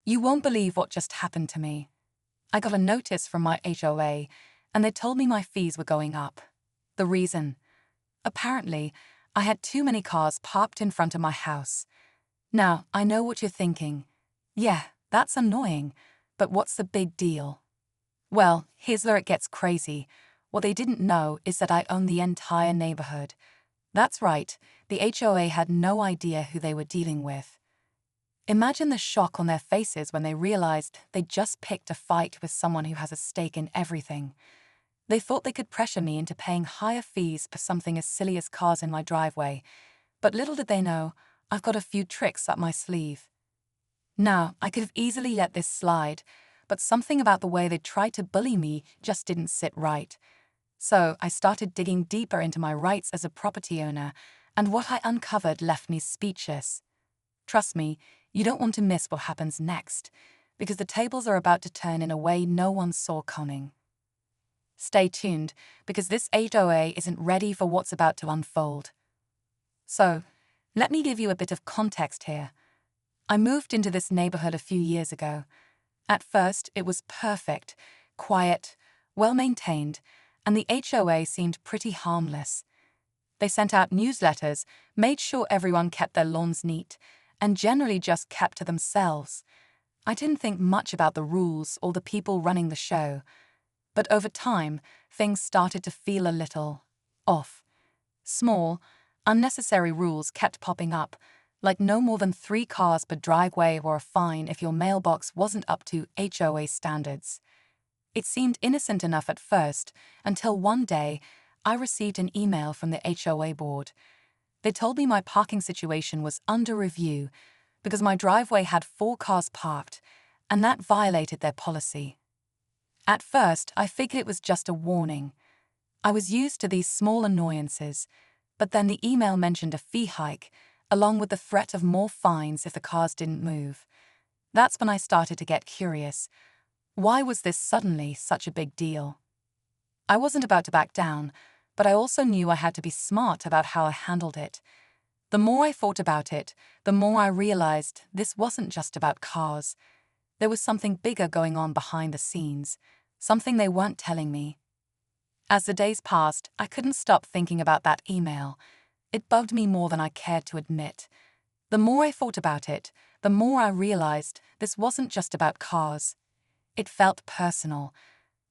You won't believe what just happened to me. I got a notice from my HOA, and they told me my fees were going up. The reason? Apparently, I had too many cars parked in front of my house. Now, I know what you're thinking. Yeah, that's annoying, but what's the big deal? Well, here's where it gets crazy. What they didn't know is that I own the entire neighborhood. That's right, the HOA had no idea who they were dealing with. Imagine the shock on their faces when they realized they'd just picked a fight with someone who has a stake in everything. They thought they could pressure me into paying higher fees for something as silly as cars in my driveway, but little did they know, I've got a few tricks up my sleeve. Now, I could have easily let this slide, but something about the way they tried to bully me just didn't sit right. So I started digging deeper into my rights as a property owner, and what I uncovered left me speechless. Trust me, you don't want to miss what happens next, because the tables are about to turn in a way no one saw coming. Stay tuned, because this HOA isn't ready for what's about to unfold. So, let me give you a bit of context here. I moved into this neighborhood a few years ago. At first, it was perfect, quiet, well-maintained, and the HOA seemed pretty harmless. They sent out newsletters, made sure everyone kept their lawns neat, and generally just kept to themselves. I didn't think much about the rules or the people running the show. But over time, things started to feel a little off. Small, unnecessary rules kept popping up, like no more than 3 cars per driveway or a fine if your mailbox wasn't up to HOA standards. It seemed innocent enough at first, until one day, I received an email from the HOA board. They told me my parking situation was under review because my driveway had 4 cars parked, and that violated their policy. At first, I figured it was just a warning. I was used to these small annoyances, but then the email mentioned a fee hike, along with the threat of more fines if the cars didn't move. That's when I started to get curious. Why was this suddenly such a big deal? I wasn't about to back down, but I also knew I had to be smart about how I handled it. The more I thought about it, the more I realized this wasn't just about cars. There was something bigger going on behind the scenes, something they weren't telling me. As the days passed, I couldn't stop thinking about that email. It bugged me more than I cared to admit. The more I thought about it, the more I realized this wasn't just about cars. It felt personal.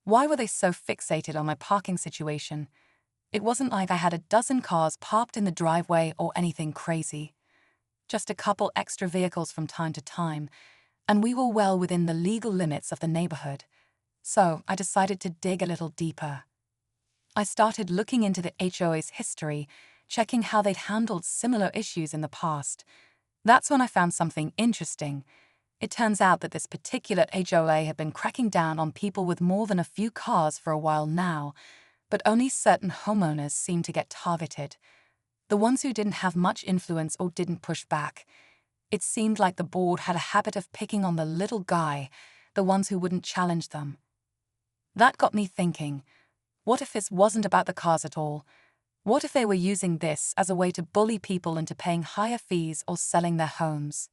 Why were they so fixated on my parking situation? It wasn't like I had a dozen cars parked in the driveway or anything crazy. Just a couple extra vehicles from time to time, and we were well within the legal limits of the neighborhood. So I decided to dig a little deeper. I started looking into the HOA's history, checking how they'd handled similar issues in the past. That's when I found something interesting. It turns out that this particular HOA had been cracking down on people with more than a few cars for a while now, but only certain homeowners seemed to get targeted. The ones who didn't have much influence or didn't push back. It seemed like the board had a habit of picking on the little guy, the ones who wouldn't challenge them. That got me thinking, what if this wasn't about the cars at all? What if they were using this as a way to bully people into paying higher fees or selling their homes?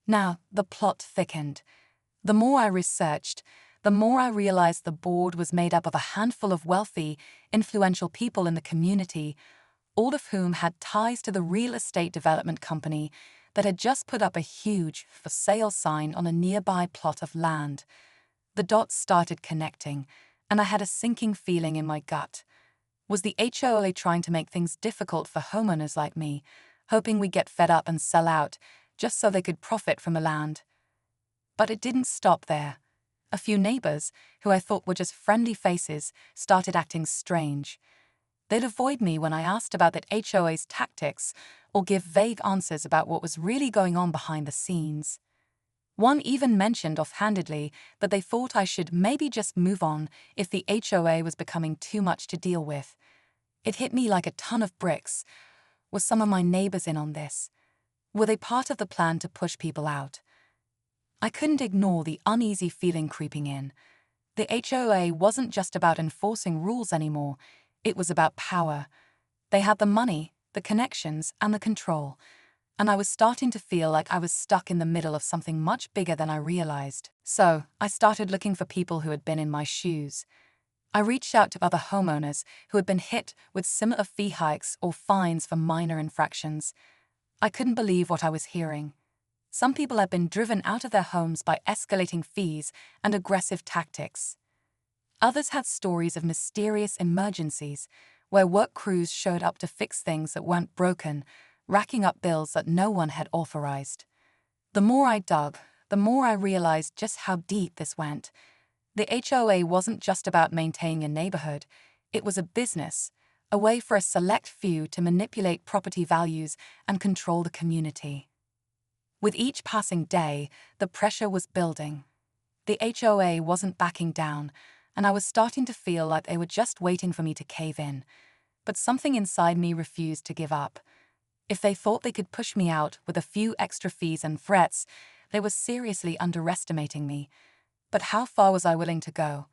Now, the plot thickened. The more I researched, the more I realized the board was made up of a handful of wealthy, influential people in the community, all of whom had ties to the real estate development company that had just put up a huge for sale sign on a nearby plot of land. The dots started connecting, and I had a sinking feeling in my gut. Was the HOA trying to make things difficult for homeowners like me, hoping we'd get fed up and sell out, just so they could profit from the land? But it didn't stop there. A few neighbors, who I thought were just friendly faces, started acting strange. They'd avoid me when I asked about the HOA's tactics or give vague answers about what was really going on behind the scenes. One even mentioned offhandedly that they thought I should maybe just move on if the HOA was becoming too much to deal with. It hit me like a ton of bricks. Were some of my neighbors in on this? Were they part of the plan to push people out? I couldn't ignore the uneasy feeling creeping in. The HOA wasn't just about enforcing rules anymore, it was about power. They had the money, the connections, and the control. and I was starting to feel like I was stuck in the middle of something much bigger than I realized. So, I started looking for people who had been in my shoes. I reached out to other homeowners who had been hit with similar fee hikes or fines for minor infractions. I couldn't believe what I was hearing. Some people had been driven out of their homes by escalating fees and aggressive tactics. Others had stories of mysterious emergencies where work crews showed up to fix things that weren't broken, racking up bills that no one had authorized. The more I dug, the more I realized just how deep this went. The HOA wasn't just about maintaining a neighborhood, it was a business, a way for a select few to manipulate property values and control the community. With each passing day, the pressure was building. The HOA wasn't backing down, and I was starting to feel like they were just waiting for me to cave in. But something inside me refused to give up. If they thought they could push me out with a few extra fees and threats, they were seriously underestimating me. But how far was I willing to go?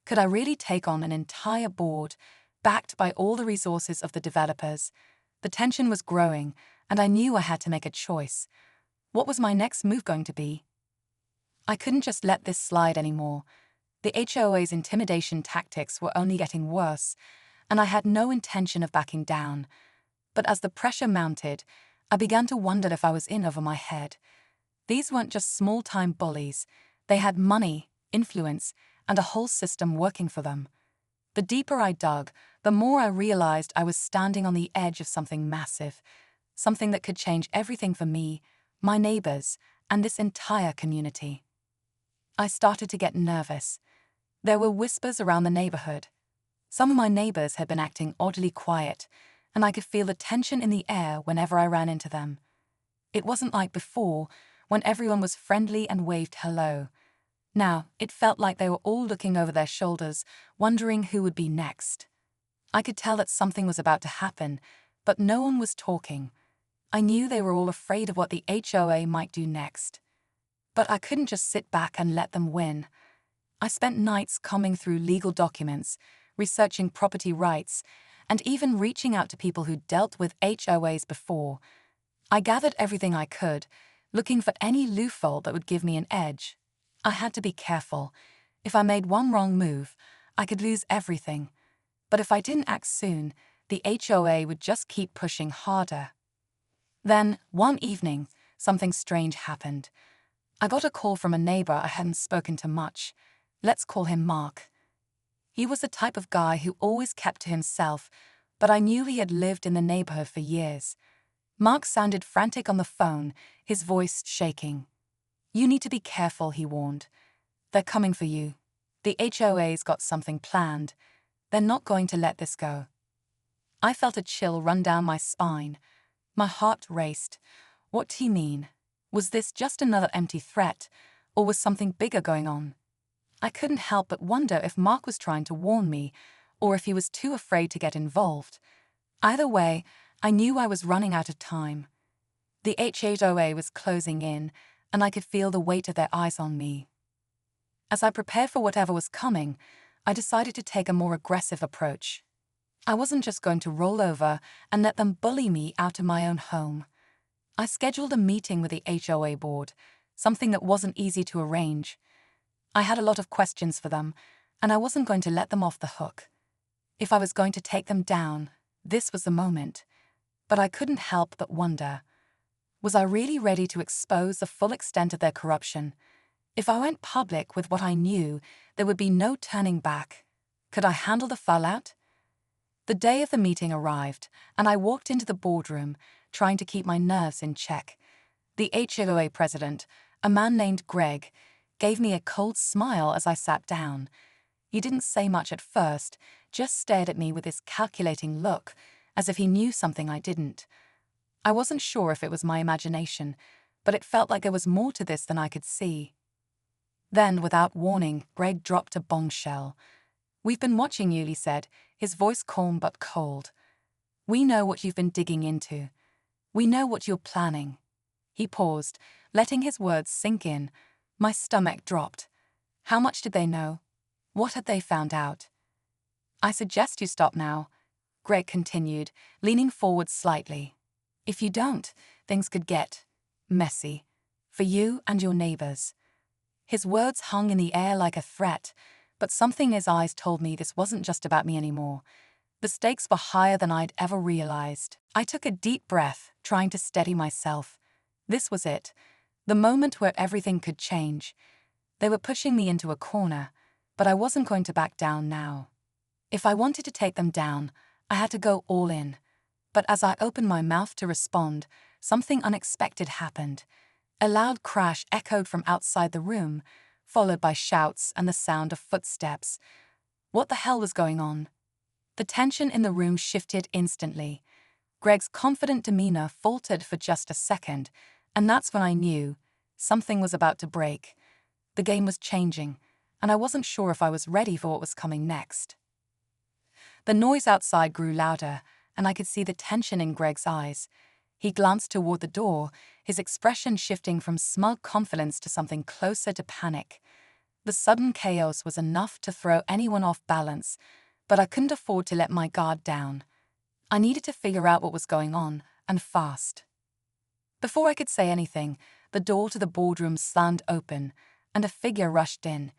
Could I really take on an entire board, backed by all the resources of the developers? The tension was growing, and I knew I had to make a choice. What was my next move going to be? I couldn't just let this slide anymore. The HOA's intimidation tactics were only getting worse, and I had no intention of backing down. But as the pressure mounted, I began to wonder if I was in over my head. These weren't just small-time bullies. They had money, influence, and a whole system working for them. The deeper I dug, the more I realized I was standing on the edge of something massive, something that could change everything for me, my neighbors, and this entire community. I started to get nervous. There were whispers around the neighborhood. Some of my neighbors had been acting oddly quiet, and I could feel the tension in the air whenever I ran into them. It wasn't like before, when everyone was friendly and waved hello. Now, it felt like they were all looking over their shoulders, wondering who would be next. I could tell that something was about to happen, but no one was talking. I knew they were all afraid of what the HOA might do next. But I couldn't just sit back and let them win. I spent nights combing through legal documents, researching property rights, and even reaching out to people who'd dealt with HOAs before. I gathered everything I could, looking for any loophole that would give me an edge. I had to be careful. If I made one wrong move, I could lose everything. But if I didn't act soon, the HOA would just keep pushing harder. Then, one evening, something strange happened. I got a call from a neighbor I hadn't spoken to much. Let's call him Mark. He was the type of guy who always kept to himself, but I knew he had lived in the neighborhood for years. Mark sounded frantic on the phone, his voice shaking. "You need to be careful," he warned. "They're coming for you. The HOA's got something planned. They're not going to let this go." I felt a chill run down my spine. My heart raced. What did he mean? Was this just another empty threat, or was something bigger going on? I couldn't help but wonder if Mark was trying to warn me, or if he was too afraid to get involved. Either way, I knew I was running out of time. The HOA was closing in, and I could feel the weight of their eyes on me. As I prepared for whatever was coming, I decided to take a more aggressive approach. I wasn't just going to roll over and let them bully me out of my own home. I scheduled a meeting with the HOA board, something that wasn't easy to arrange. I had a lot of questions for them, and I wasn't going to let them off the hook. If I was going to take them down, this was the moment. But I couldn't help but wonder, was I really ready to expose the full extent of their corruption? If I went public with what I knew, there would be no turning back. Could I handle the fallout? The day of the meeting arrived, and I walked into the boardroom, trying to keep my nerves in check. The HOA president, a man named Greg, gave me a cold smile as I sat down. He didn't say much at first, just stared at me with his calculating look, as if he knew something I didn't. I wasn't sure if it was my imagination, but it felt like there was more to this than I could see. Then, without warning, Greg dropped a bombshell. "We've been watching you," he said, his voice calm but cold. "We know what you've been digging into. We know what you're planning." He paused, letting his words sink in. My stomach dropped. How much did they know? What had they found out? "I suggest you stop now," Greg continued, leaning forward slightly. "If you don't, things could get messy for you and your neighbors. His words hung in the air like a threat, but something in his eyes told me this wasn't just about me anymore. The stakes were higher than I'd ever realized. I took a deep breath, trying to steady myself. This was it, the moment where everything could change. They were pushing me into a corner, but I wasn't going to back down now. If I wanted to take them down, I had to go all in. But as I opened my mouth to respond, something unexpected happened. A loud crash echoed from outside the room, followed by shouts and the sound of footsteps. What the hell was going on? The tension in the room shifted instantly. Greg's confident demeanor faltered for just a second, and that's when I knew something was about to break. The game was changing, and I wasn't sure if I was ready for what was coming next. The noise outside grew louder, and I could see the tension in Greg's eyes. He glanced toward the door, his expression shifting from smug confidence to something closer to panic. The sudden chaos was enough to throw anyone off balance, but I couldn't afford to let my guard down. I needed to figure out what was going on, and fast. Before I could say anything, the door to the boardroom slammed open, and a figure rushed in.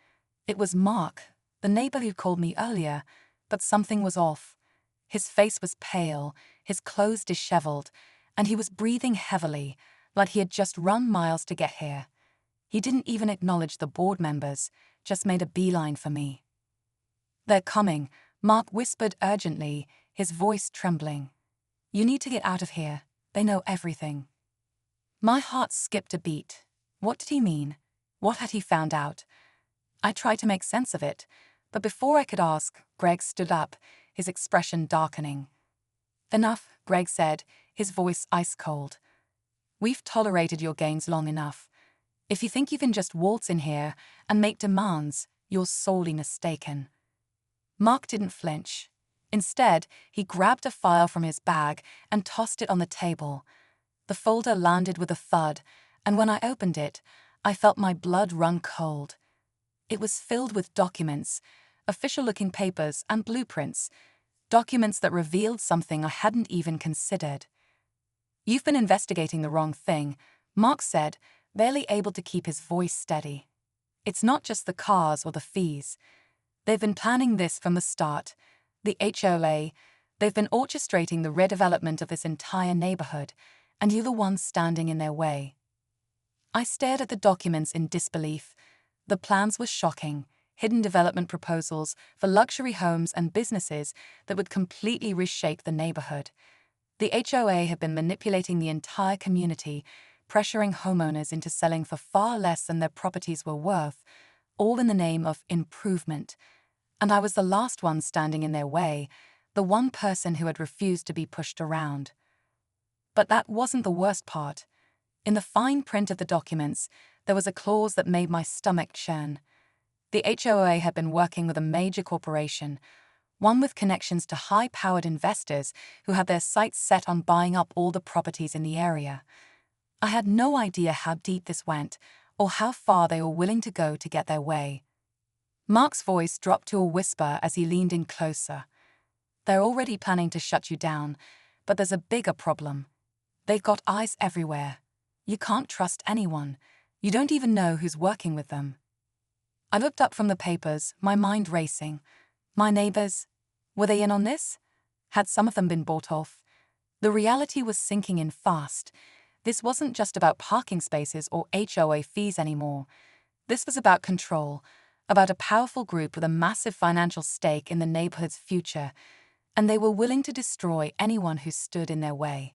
It was Mark, the neighbor who called me earlier, but something was off. His face was pale, his clothes disheveled, and he was breathing heavily, like he had just run miles to get here. He didn't even acknowledge the board members, just made a beeline for me. "They're coming," Mark whispered urgently, his voice trembling. "You need to get out of here. They know everything." My heart skipped a beat. What did he mean? What had he found out? I tried to make sense of it, but before I could ask, Greg stood up, his expression darkening. "Enough," Greg said, his voice ice-cold. "We've tolerated your gains long enough. If you think you can just waltz in here and make demands, you're sorely mistaken." Mark didn't flinch. Instead, he grabbed a file from his bag and tossed it on the table. The folder landed with a thud, and when I opened it, I felt my blood run cold. It was filled with documents, official-looking papers and blueprints, documents that revealed something I hadn't even considered. "You've been investigating the wrong thing," Mark said, barely able to keep his voice steady. "It's not just the cars or the fees. They've been planning this from the start. The HOA, they've been orchestrating the redevelopment of this entire neighborhood, and you're the one standing in their way." I stared at the documents in disbelief. The plans were shocking, hidden development proposals for luxury homes and businesses that would completely reshape the neighborhood. The HOA had been manipulating the entire community, pressuring homeowners into selling for far less than their properties were worth, all in the name of improvement. And I was the last one standing in their way, the one person who had refused to be pushed around. But that wasn't the worst part. In the fine print of the documents, there was a clause that made my stomach churn. The HOA had been working with a major corporation, one with connections to high-powered investors who had their sights set on buying up all the properties in the area. I had no idea how deep this went, or how far they were willing to go to get their way. Mark's voice dropped to a whisper as he leaned in closer. "They're already planning to shut you down, but there's a bigger problem. They've got eyes everywhere. You can't trust anyone. You don't even know who's working with them." I looked up from the papers, my mind racing. My neighbors, were they in on this? Had some of them been bought off? The reality was sinking in fast. This wasn't just about parking spaces or HOA fees anymore. This was about control, about a powerful group with a massive financial stake in the neighborhood's future, and they were willing to destroy anyone who stood in their way.